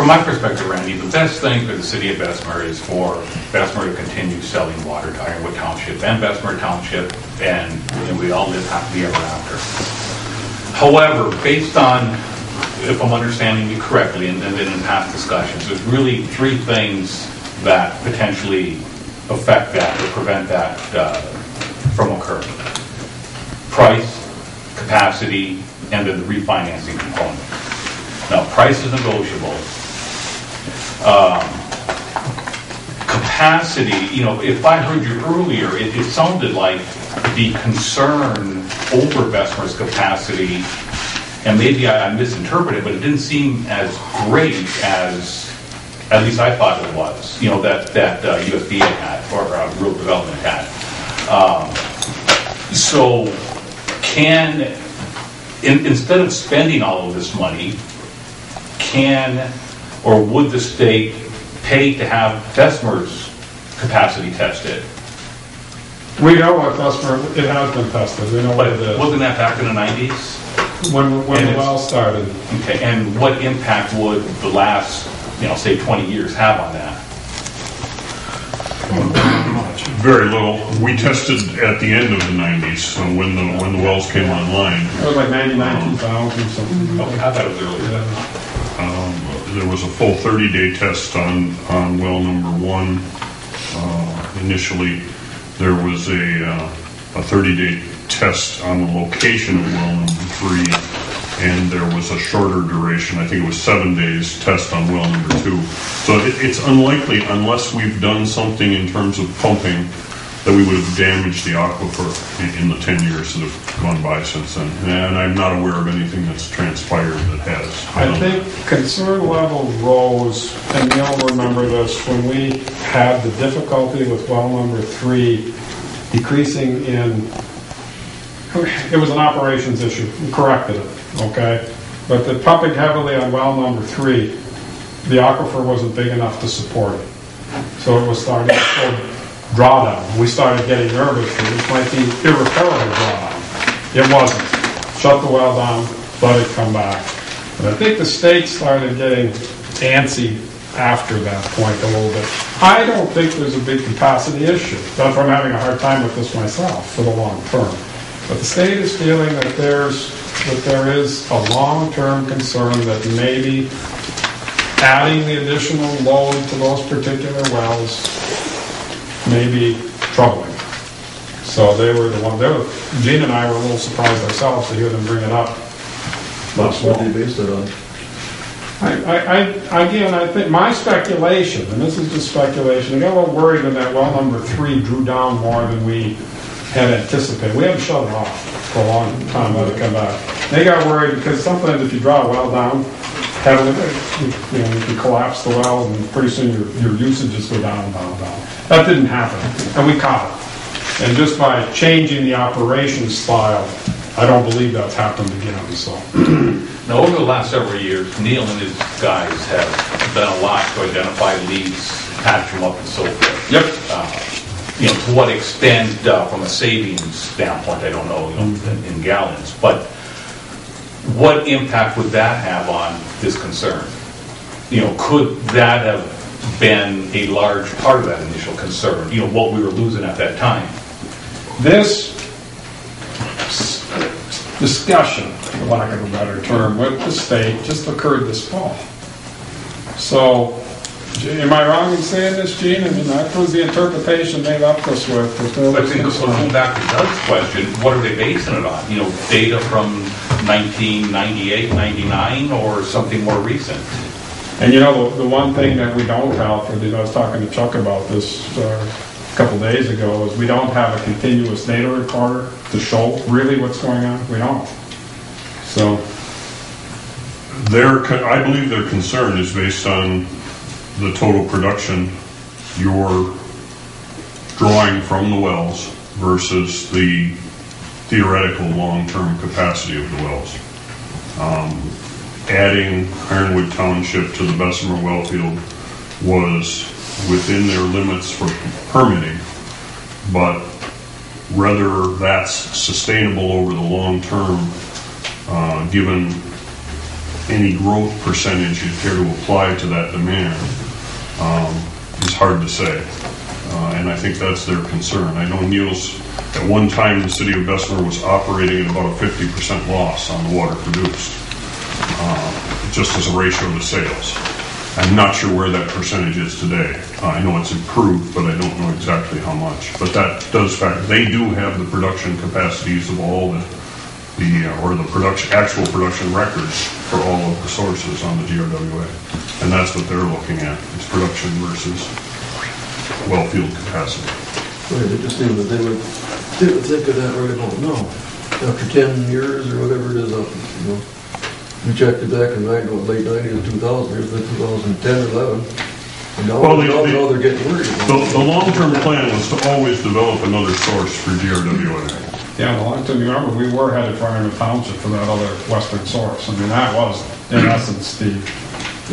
my perspective, Randy, the best thing for the city of Bessemer is for Bessemer to continue selling water to Ironwood Township and Bessemer Township, and we all live happily ever after. However, based on, if I'm understanding you correctly, and then in past discussions, there's really 3 things that potentially affect that or prevent that from occurring: price, capacity, and then the refinancing component. Now, price is negotiable. Capacity, if I heard you earlier, it sounded like the concern over Bessemer's capacity And maybe I misinterpreted, but it didn't seem as great as, at least I thought it was, that USDA had, or Rural Development had. So instead of spending all of this money, or would the state pay to have Bessemer's capacity tested? We know what Bessemer, it has been tested, we know what But it is. wasn't that back in the 90s? When the And well started. Okay, and what impact would the last, say 20 years have on that? Very little. We tested at the end of the 90s, so when the wells came online. It was like 99, 2000, something. Okay, I thought it was earlier. There was a full 30-day test on well number 1. Initially, there was a 30-day test on the location of well number 3, and there was a shorter duration, I think it was 7 days, test on well number 2. So it's unlikely, unless we've done something in terms of pumping, that we would have damaged the aquifer in the 10 years that have gone by since then. And I'm not aware of anything that's transpired that has. I think concern level rose, and you'll remember this, when we had the difficulty with well number 3 decreasing in, it was an operations issue, we corrected it, okay? But the pumping heavily on well number 3, the aquifer wasn't big enough to support it. So it was starting to pull drawdown. We started getting nervous that this might be irreparable drawdown. It wasn't. Shut the well down, let it come back. But I think the state started getting antsy after that point a little bit. I don't think there's a big capacity issue. That's why I'm having a hard time with this myself for the long term. But the state is feeling that there is a long-term concern that maybe adding the additional load to those particular wells may be troubling. So they were the one. Gene and I were a little surprised ourselves to hear them bring it up. That's what they based it on. I think my speculation, and this is just speculation, I got a little worried when that well number 3 drew down more than we had anticipated. We had to shut it off for a long time, let it come back. They got worried because sometimes if you draw a well down, you can collapse the well, and pretty soon your usages go down, down, down. That didn't happen, and we caught it. And just by changing the operation style, I don't believe that's happened again. So, Now, over the last several years, Neil and his guys have done a lot to identify leaks, patch them up, and so forth. yep. To what extent, from a savings standpoint, I don't know, in gallons, but what impact would that have on this concern? Could that have been a large part of that initial concern? What we were losing at that time. This discussion, for lack of a better term, with the state just occurred this fall. So, am I wrong in saying this, Gene? I mean, that was the interpretation they left us with. I think going back to Doug's question, what are they basing it on? Data from 1998, 99, or something more recent? And the one thing that we don't have, I was talking to Chuck about this a couple days ago, is we don't have a continuous data recorder to show really what's going on. We don't. So, I believe their concern is based on the total production you're drawing from the wells versus the theoretical long-term capacity of the wells. Adding Ironwood Township to the Bessemer well field was within their limits for permitting, but whether that's sustainable over the long term, given any growth percentage you care to apply to that demand, is hard to say. And I think that's their concern. I know Neil's, at one time the city of Bessemer was operating at about a 50% loss on the water produced, just as a ratio to sales. I'm not sure where that percentage is today. I know it's improved, but I don't know exactly how much. But that does factor. They do have the production capacities of all the actual production records for all of the sources on the GRWA, and that's what they're looking at. It's production versus well field capacity. Right, it just seemed that they would think of that right about now. After 10 years or whatever it is, We checked it back in late 90s, 2000, here's the 2010, 11. And now, Well, now they're getting worried. The long-term plan was to always develop another source for GRWA. Yeah, the last time you remember, we were headed for Ironwood Township for that other western source. I mean, that was, in essence, the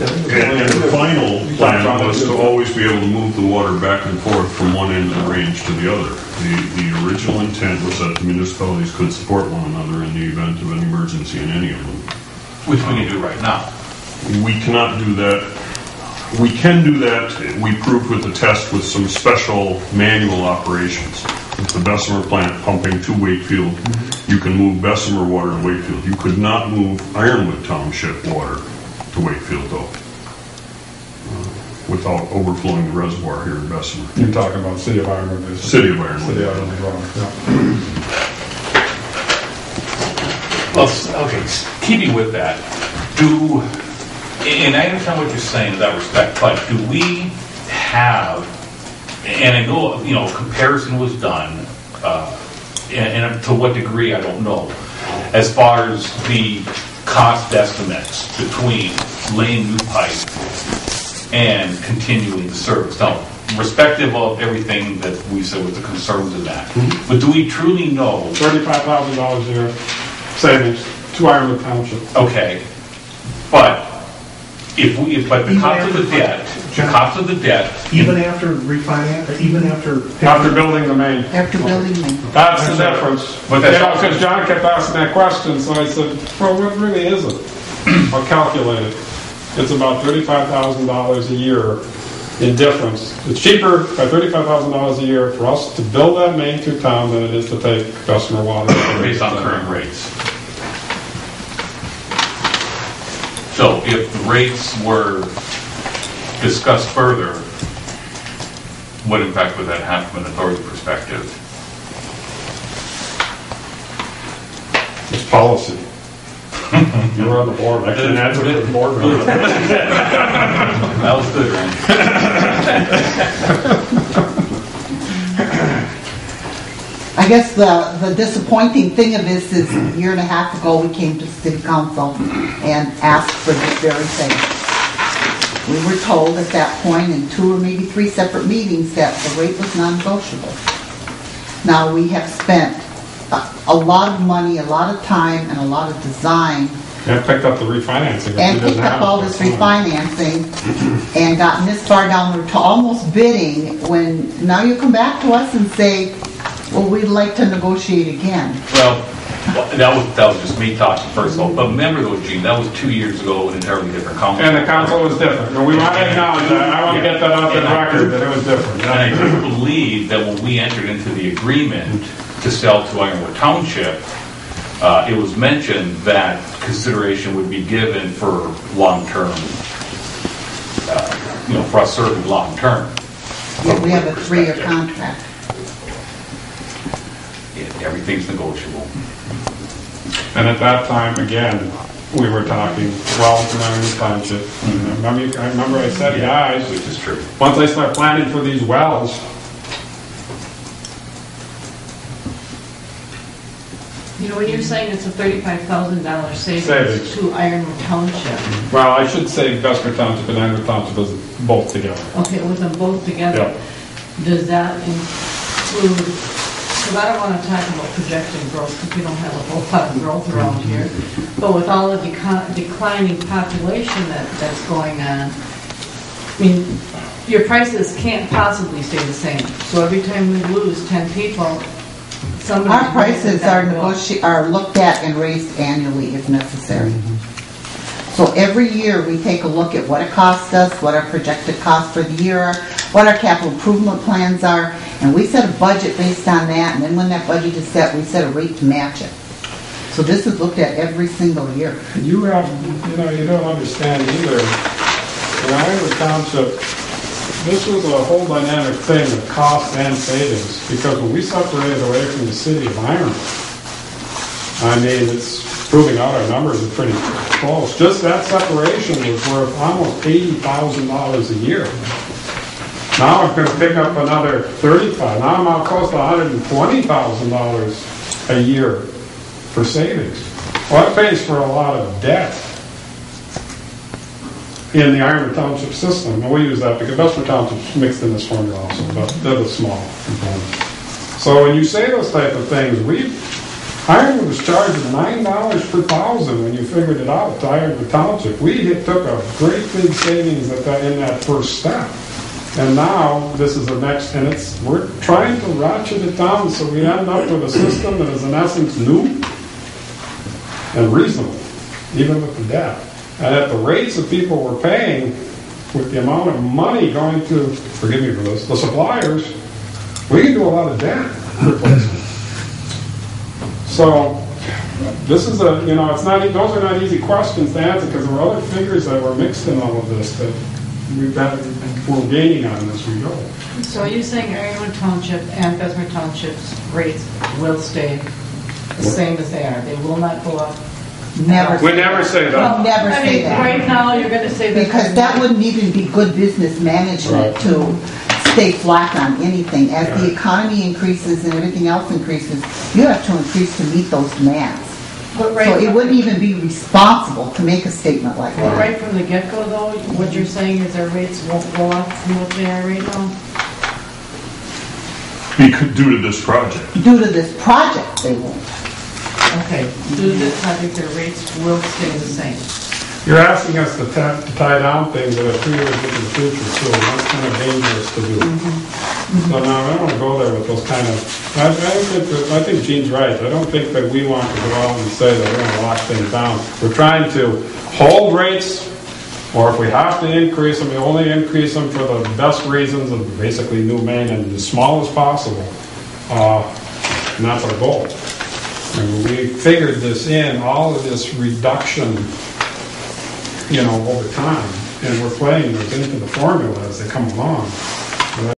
And the final plan was to always be able to move the water back and forth from one end of the range to the other. The original intent was that the municipalities could support one another in the event of an emergency in any of them. Which we can do right now. We cannot do that. We can do that, we proved with the test, with some special manual operations. With the Bessemer plant pumping to Wakefield, you can move Bessemer water to Wakefield. You could not move Ironwood Township water to Wakefield, though, without overflowing the reservoir here in Bessemer. You're talking about City of Ironwood. Basically. City of Ironwood. City of Ironwood, yeah. Well, okay, keeping with that, and I understand what you're saying in that respect, but do we have, and I know, comparison was done, and to what degree, I don't know, as far as the cost estimates between laying new pipe and continuing the service. Now, respective of everything that we said with the concerns of that, but do we truly know? $35,000 a year savings to Ironwood Township. Okay, but but the cost of the debt, Even after refinance, or even after... After building the main. After building me. That's the difference. But that's Because John kept asking that question, so I said, well, what really is it? I'll calculate it. It's about $35,000 a year in difference. It's cheaper by $35,000 a year for us to build that main to town than it is to take Bessemer water. based on current rates. So if the rates were discussed further, what impact would that have from an authority perspective? It's policy. You were on the board. I couldn't answer to the board. That was good, Randy. I guess the disappointing thing of this is a year and a half ago we came to the city council and asked for this very thing. We were told at that point in 2 or maybe 3 separate meetings that the rate was non-negotiable. Now we have spent a lot of money, a lot of time, and a lot of design. And picked up the refinancing. And picked up all this refinancing and gotten this far down the road to almost bidding when now you come back to us and say, well, we'd like to negotiate again. Well, that was just me talking first of all. But remember though, Gene, that was 2 years ago, an entirely different council. And the council was different. And we want to acknowledge that. I want to get that out on the record that it was different. And I do believe that when we entered into the agreement to sell to Ironwood Township, it was mentioned that consideration would be given for long-term, for us serving long-term. Yeah, we have a 3-year contract. Everything's negotiable. And at that time, again, we were talking well to Ironwood Township. I remember I said, guys, Which is true. once I start planning for these wells, When you're saying it's a $35,000 savings to Ironwood Township. well, I should say Bessemer Township and Ironwood Township is both together. Okay, with them both together. Yep. Does that include, because I don't want to talk about projected growth because we don't have a whole lot of growth around here, but with all the declining population that's going on, I mean, your prices can't possibly stay the same. So every time we lose 10 people, Our prices are looked at and raised annually if necessary. So every year we take a look at what it costs us, what our projected costs for the year are, what our capital improvement plans are, and we set a budget based on that, and then when that budget is set, we set a rate to match it. So this is looked at every single year. You don't understand either. In Ironwood Township, this was a whole dynamic thing of cost and savings, because when we separated away from the city of Ironwood, I mean, it's proving out our numbers are pretty close. Just that separation was worth almost $80,000 a year. Now I'm going to pick up another $35,000. Now I'm out close to $120,000 a year for savings. Well, that pays for a lot of debt. in the Ironwood Township system, and we use that because Bessemer Township's mixed in this formula also, but they're the small components. So when you say those type of things, Ironwood was charging $9 per thousand when you figured it out to Ironwood Township. We took a great big savings in that first step. And now this is the next, and we're trying to ratchet it down so we end up with a system that is in essence new and reasonable, even with the debt. And at the rates that people were paying, with the amount of money going to, forgive me for this, the suppliers, we can do a lot of debt replacement. So this is those are not easy questions to answer because there were other figures that were mixed in all of this that we're gaining on as we go. So are you saying Ironwood Township and Bessemer Township's rates will stay the same as they are? They will not go up? Never. We never say that. We'll never I say mean, that. right now, you're going to say that. Because that wouldn't even be good business management to stay flat on anything. As the economy increases and everything else increases, you have to increase to meet those demands. But So it wouldn't even be responsible to make a statement like Well, that. right from the get-go, though, what you're saying is our rates won't go up from what they are right now? Due to this project. Due to this project, they won't. Okay, due to this project, their rates will stay the same. You're asking us to tie down things that are 3 years into the future, so that's kind of dangerous to do. So now, I don't want to go there with those kind of, I think Gene's right. I don't think that we want to go out and say that we're going to lock things down. We're trying to hold rates, or if we have to increase them, we only increase them for the best reasons of basically new main and as small as possible. And that's our goal. And we figured this in, all of this reduction, over time, and we're playing those into the formula as they come along.